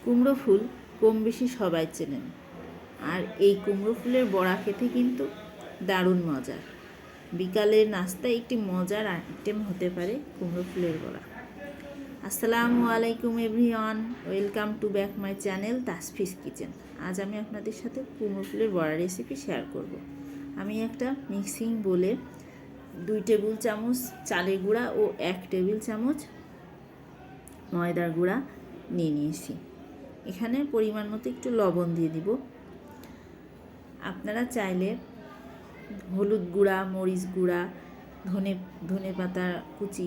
কুমড়ো ফুল কম বেশি সবাই চেনেন, আর এই কুমড়ো ফুলের বড়া খেতে কিন্তু দারুণ মজার। বিকালের নাস্তায় একটি মজার আইটেম হতে পারে কুমড়ো ফুলের বড়া। আসসালামু আলাইকুম everyone, welcome to back my channel Tasfi's Kitchen. আজ আমি আপনাদের সাথে কুমড়ো ফুলের বড়া রেসিপি শেয়ার করব। আমি একটা মিক্সিং বোলে 2 টেবিল চামচ চালের গুঁড়া ও 1 টেবিল চামচ ময়দার গুঁড়া নিয়ে নিয়েছি। এখানে পরিমাণ মতো একটু লবণ দিয়ে দিব। আপনারা চাইলে হলুদ গুঁড়া, মরিচ গুঁড়া, ধনে পাতা কুচি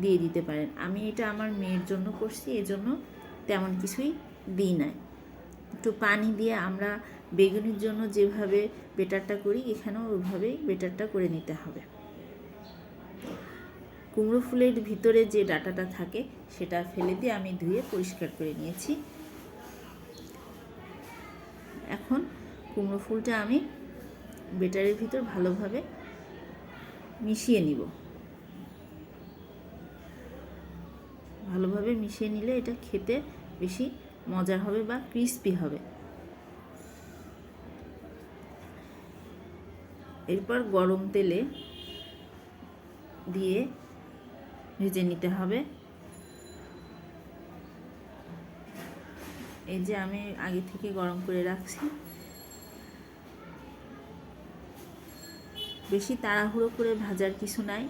দিয়ে দিতে পারেন। আমি এটা আমার মেয়ের জন্য করছি, এজন্য তেমন কিছুই দিই নাই। একটু পানি দিয়ে আমরা বেগুনির জন্য যেভাবে বেটারটা করি, এখানেও ওইভাবেই বেটারটা করে নিতে হবে। কুমড়ো ফুলের ভিতরে যে ডাঁটাটা থাকে সেটা ফেলে দিয়ে আমি ধুয়ে পরিষ্কার করে নিয়েছি। এখন কুমড়ো ফুলটা আমি বেটারের ভিতর ভালোভাবে মিশিয়ে নিব। ভালোভাবে মিশিয়ে নিলে এটা খেতে বেশি মজার হবে বা ক্রিস্পি হবে। এরপর গরম তেলে দিয়ে ভেজে নিতে হবে। এই যে আমি আগে থেকে গরম করে রাখছি। বেশি তাড়াহুড়ো করে ভাজার কিছু নাই,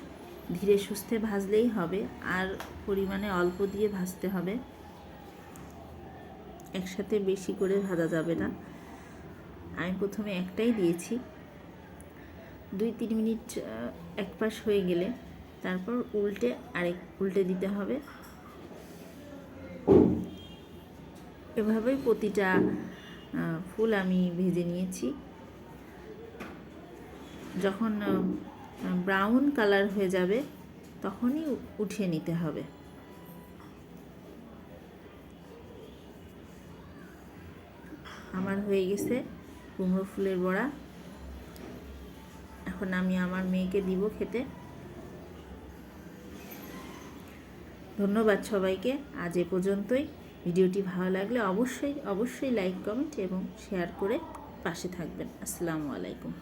ধীরে সুস্থে ভাজলেই হবে, আর পরিমাণে অল্প দিয়ে ভাজতে হবে, একসাথে বেশি করে ভাজা যাবে না। আমি প্রথমে একটাই দিয়েছি। 2-3 মিনিট এক পাশ হয়ে গেলে তারপর উল্টে দিতে হবে। এভাবেই প্রতিটা ফুল আমি ভেজে নিয়েছি। যখন ব্রাউন কালার হয়ে যাবে তখনই উঠিয়ে নিতে হবে। আমার হয়ে গেছে কুমড়ো ফুলের বড়া। এখন আমি আমার মেয়েকে দিব খেতে। ধন্যবাদ সবাইকে। আজ এ পর্যন্তই। ভিডিওটি ভালো লাগলে অবশ্যই লাইক, কমেন্ট এবং শেয়ার করে পাশে থাকবেন। আসসালামু আলাইকুম।